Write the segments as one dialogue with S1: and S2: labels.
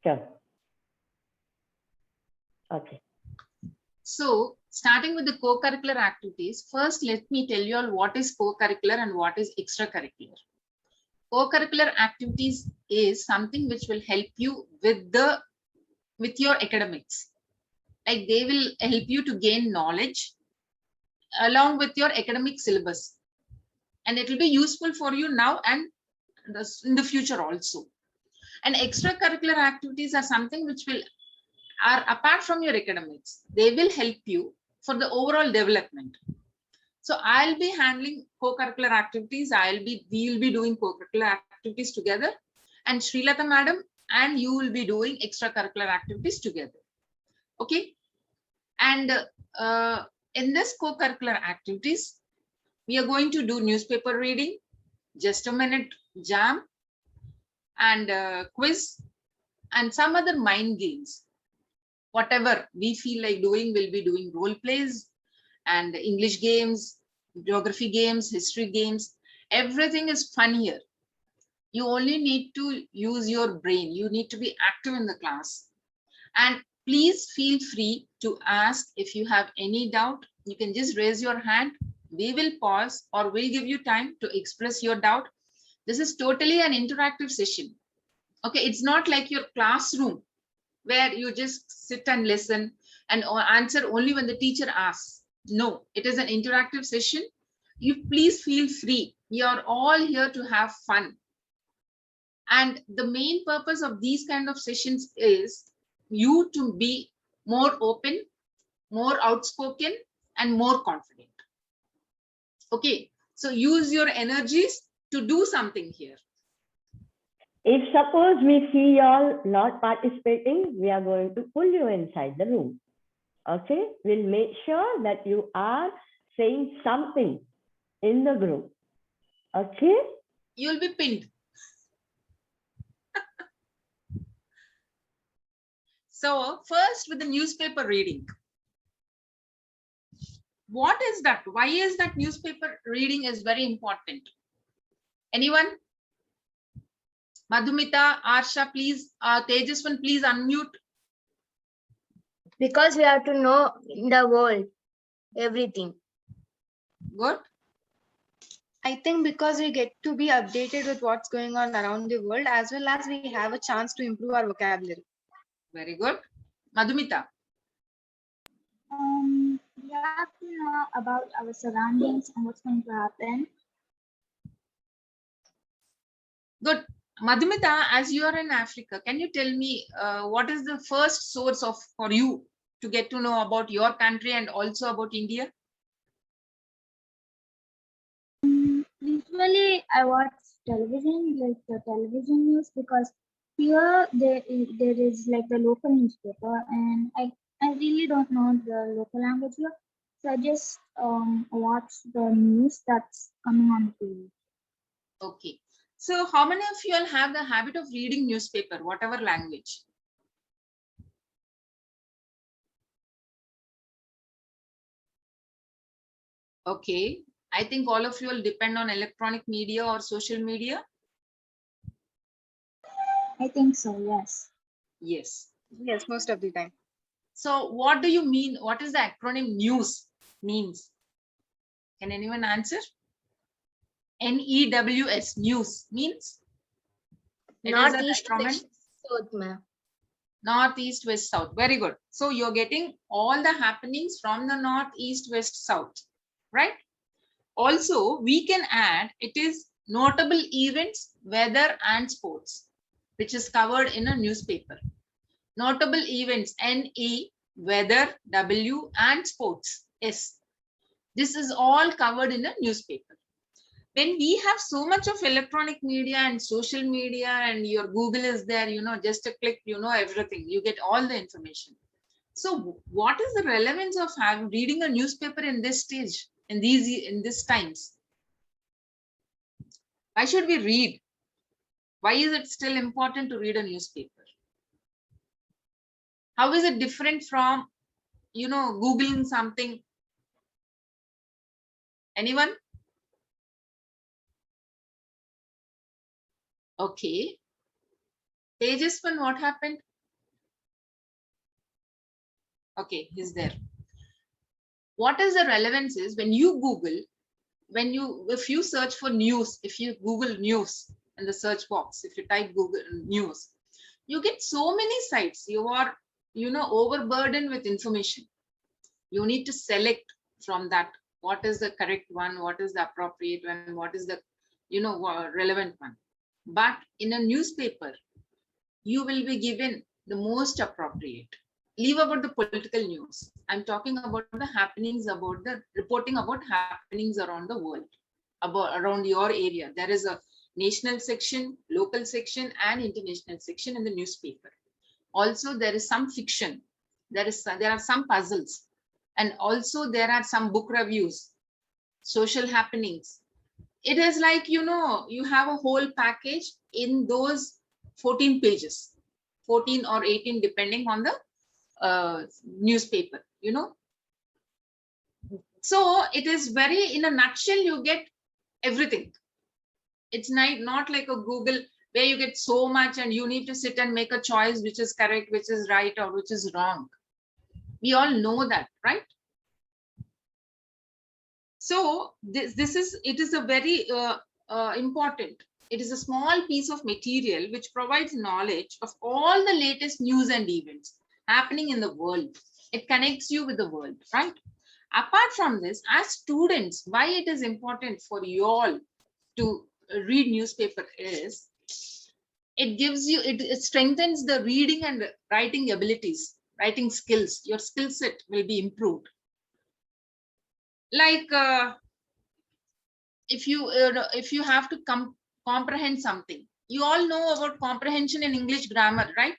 S1: Sure. Okay.
S2: So starting with the co-curricular activities, first let me tell you all what is co-curricular and what is extracurricular. Co-curricular activities is something which will help you with your academics. Like they will help you to gain knowledge along with your academic syllabus, and it will be useful for you now and in the future also. And extracurricular activities are something which are apart from your academics. They will help you for the overall development. So I'll be handling co-curricular activities. We'll be doing co-curricular activities together, and Srilata madam and you will be doing extracurricular activities together. Okay. And in this co-curricular activities, we are going to do newspaper reading, just a minute jam, and quiz, and some other mind games. Whatever we feel like doing, we'll be doing role plays and English games, geography games, history games. Everything is fun here. You only need to use your brain. You need to be active in the class. And please feel free to ask if you have any doubt. You can just raise your hand. We will pause or we'll give you time to express your doubt. This is totally an interactive session. Okay, it's not like your classroom where you just sit and listen and answer only when the teacher asks. No, it is an interactive session. You please feel free. We are all here to have fun. And the main purpose of these kind of sessions is you to be more open, more outspoken, and more confident. Okay, so use your energies to do something here.
S1: If suppose we see y'all not participating, we are going to pull you inside the room. Okay, we'll make sure that you are saying something in the group. Okay,
S2: You'll be pinned. So first with the newspaper reading. What is that? Why is that newspaper reading is very important? Anyone? Madhumita, Arsha, please, Tejaswan, please unmute.
S3: Because we have to know the world, everything.
S2: Good.
S4: I think because we get to be updated with what's going on around the world, as well as we have a chance to improve our vocabulary.
S2: Very good. Madhumita.
S5: We have to know about our surroundings and what's going to happen.
S2: Good. Madhumita, as you are in Africa, can you tell me what is the first source for you to get to know about your country and also about India?
S5: Usually, I watch television, like the television news, because here there is like the local newspaper, and I really don't know the local language here, so I just watch the news that's coming on the TV.
S2: Okay. So how many of you all have the habit of reading newspaper, whatever language? Okay. I think all of you will depend on electronic media or social media.
S5: I think so, yes.
S2: Yes.
S4: Yes, most of the time.
S2: So what do you mean? What is the acronym NEWS means? Can anyone answer? NEWS, news means?
S3: North, east, west, south, ma'am.
S2: North, east, west, south. Very good. So you're getting all the happenings from the north, east, west, south, right? Also, we can add it is notable events, weather and sports, which is covered in a newspaper. Notable events, NE, weather, W, and sports, S. This is all covered in a newspaper. When we have so much of electronic media and social media and your Google is there, you know, just a click, you know everything, you get all the information. So what is the relevance of reading a newspaper in this stage, in these times? Why should we read? Why is it still important to read a newspaper? How is it different from, you know, Googling something? Anyone? Okay. Tejaswan, what happened? Okay, he's there. What is the relevance is when you Google, if you search for news, if you Google news in the search box, if you type Google news, you get so many sites. You are, overburdened with information. You need to select from that what is the correct one, what is the appropriate one, what is the relevant one. But in a newspaper, you will be given the most appropriate. Leave about the political news. I'm talking about the happenings, about the reporting about happenings around the world, around your area. There is a national section, local section, and international section in the newspaper. Also, there is some fiction. There are some puzzles, and also there are some book reviews, social happenings. It is like, you have a whole package in those 14 pages, 14 or 18, depending on the newspaper, So it is very, in a nutshell, you get everything. It's not like a Google where you get so much and you need to sit and make a choice which is correct, which is right, or which is wrong. We all know that, right? So it is a very important. It is a small piece of material which provides knowledge of all the latest news and events happening in the world. It connects you with the world, right? Apart from this, as students, why it is important for you all to read newspaper is, it gives you, it strengthens the reading and writing abilities, writing skills. Your skill set will be improved. Like if you have to comprehend something, you all know about comprehension in English grammar, right?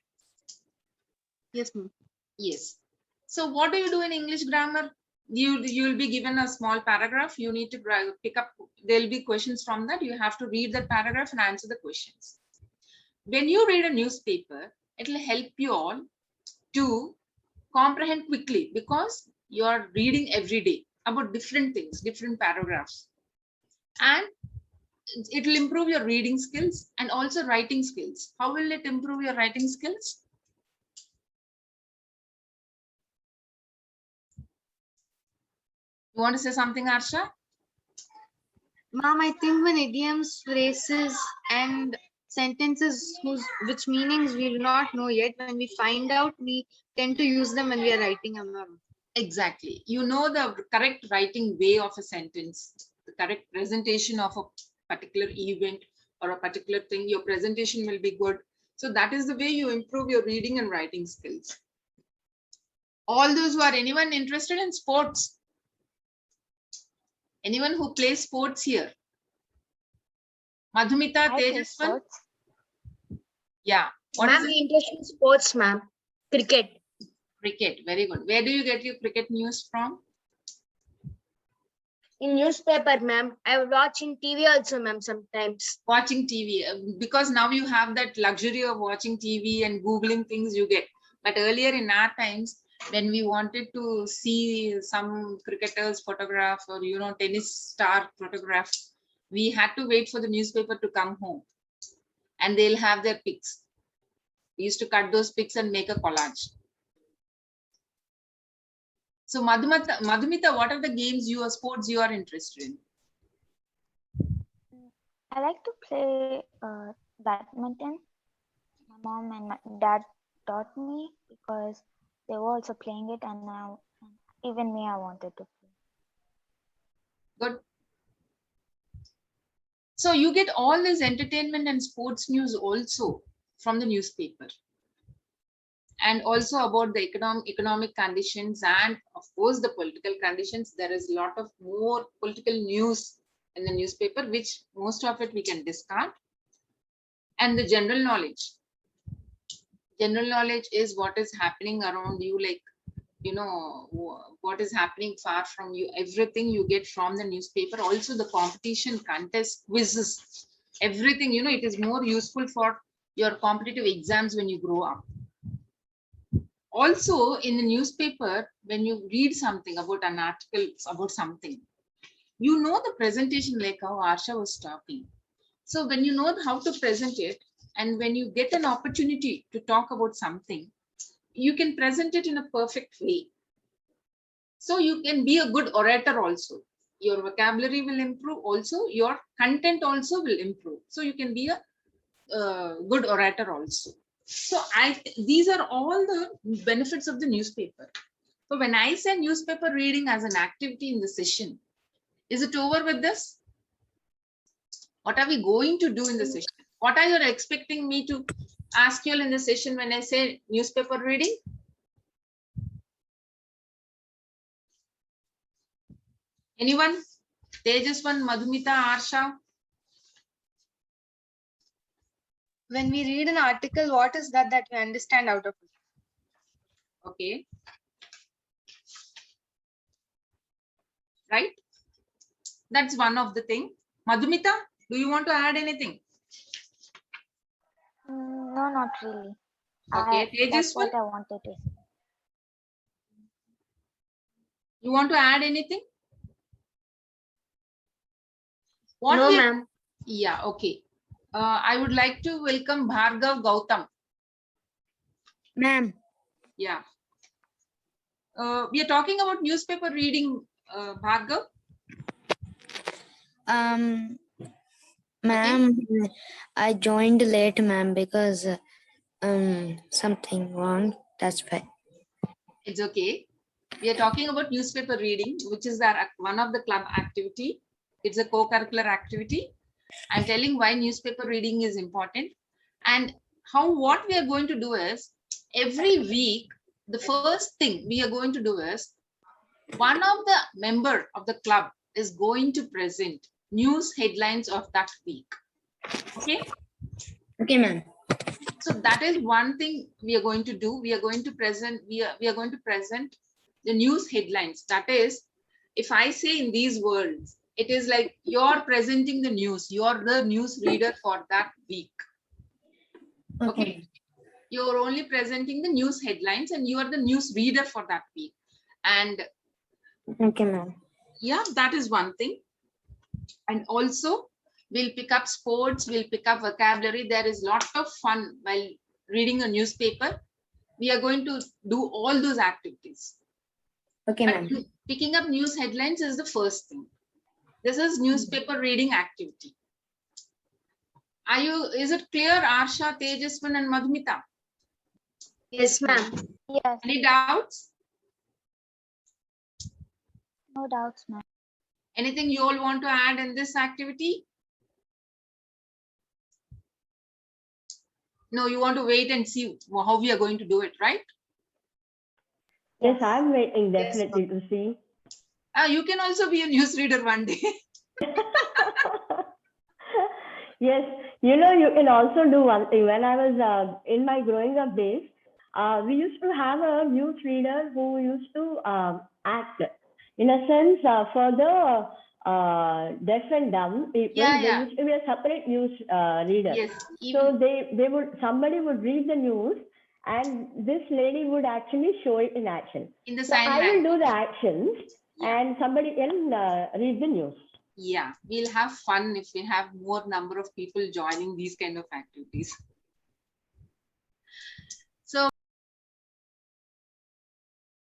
S4: Yes, ma'am.
S2: Yes. So what do you do in English grammar? You will be given a small paragraph. You need to pick up. There will be questions from that. You have to read that paragraph and answer the questions. When you read a newspaper, it will help you all to comprehend quickly, because you are reading every day about different things, different paragraphs, and it will improve your reading skills and also writing skills. How will it improve your writing skills? You want to say something, Arsha?
S4: Ma'am, I think when idioms, phrases, and sentences which meanings we do not know yet, when we find out, we tend to use them when we are writing, ma'am.
S2: Exactly. You know the correct writing way of a sentence, the correct presentation of a particular event or a particular thing. Your presentation will be good. So that is the way you improve your reading and writing skills. All those who are, anyone interested in sports? Anyone who plays sports here? Madhumita, Tejaswan? Yeah. What is
S3: Ma'am,
S2: it?
S3: interest in sports, ma'am. Cricket.
S2: Cricket. Very good. Where do you get your cricket news from?
S3: In newspaper, ma'am. I watch in TV also, ma'am, sometimes.
S2: Watching TV, because now you have that luxury of watching TV and Googling things you get. But earlier in our times, when we wanted to see some cricketers photograph or, tennis star photograph, we had to wait for the newspaper to come home and they'll have their pics. We used to cut those pics and make a collage. So Madhumita, what are the games sports you are interested in?
S5: I like to play badminton. My mom and my dad taught me because they were also playing it, and now even me, I wanted to play.
S2: Good. So you get all this entertainment and sports news also from the newspaper, and also about the economic conditions and of course the political conditions. There is a lot of more political news in the newspaper, which most of it we can discard. And the general knowledge. General knowledge is what is happening around you, like, what is happening far from you. Everything you get from the newspaper. Also the competition, contest, quizzes, everything, it is more useful for your competitive exams when you grow up. Also in the newspaper, when you read something about an article about something, the presentation, like how Arsha was talking. So when you know how to present it, and when you get an opportunity to talk about something, you can present it in a perfect way. So you can be a good orator also. Your vocabulary will improve also, your content also will improve. So you can be a good orator also. So these are all the benefits of the newspaper. So when I say newspaper reading as an activity in the session, is it over with this? What are we going to do in the session? What are you expecting me to ask you all in the session when I say newspaper reading? Anyone? Tejaswan, Madhumita, Arsha?
S4: When we read an article, what is that we understand out of it?
S2: Okay. Right? That's one of the thing. Madhumita, do you want to add anything?
S5: No, not really.
S2: Okay.
S5: That's
S2: Tejaswan,
S5: what I wanted to say.
S2: you want to add anything? What
S3: No,
S2: we-
S3: ma'am.
S2: Yeah, okay. I would like to welcome Bhargav Gautam.
S3: Ma'am.
S2: Yeah. We are talking about newspaper reading, Bhargav.
S3: Ma'am, I joined late, ma'am, because something wrong. That's why.
S2: It's okay. We are talking about newspaper reading, which is one of the club activity. It's a co-curricular activity. I'm telling why newspaper reading is important and what we are going to do is every week, the first thing we are going to do is one of the member of the club is going to present news headlines of that week. Okay.
S3: Okay, ma'am.
S2: So that is one thing we are going to do. We are going to present, we are going to present the news headlines. That is, if I say in these words, it is like you're presenting the news. You're the news reader for that week. Okay. You're only presenting the news headlines and you are the news reader for that week. And
S3: Okay, ma'am.
S2: yeah, that is one thing. And also we'll pick up sports, we'll pick up vocabulary. There is a lot of fun while reading a newspaper. We are going to do all those activities.
S3: Okay,
S2: But
S3: ma'am.
S2: picking up news headlines is the first thing. This is newspaper reading activity. Is it clear, Arsha, Tejaswan and Madhumita?
S3: Yes, ma'am.
S5: Yes,
S2: Any doubts?
S5: no doubts, ma'am.
S2: Anything you all want to add in this activity? No, you want to wait and see how we are going to do it, right?
S1: Yes, I'm waiting definitely to see.
S2: You can also be a newsreader one day.
S1: Yes, you know, you can also do one thing. When I was in my growing up days, we used to have a newsreader who used to act, in a sense, for the deaf and dumb people.
S2: Yeah,
S1: There
S2: yeah.
S1: used to be a separate news reader.
S2: Yes.
S1: So somebody would read the news, and this lady would actually show it in action.
S2: In the
S1: So
S2: sign
S1: I will
S2: language.
S1: do the actions,
S2: Yeah.
S1: and somebody else read the news.
S2: Yeah, we'll have fun if we have more number of people joining these kind of activities.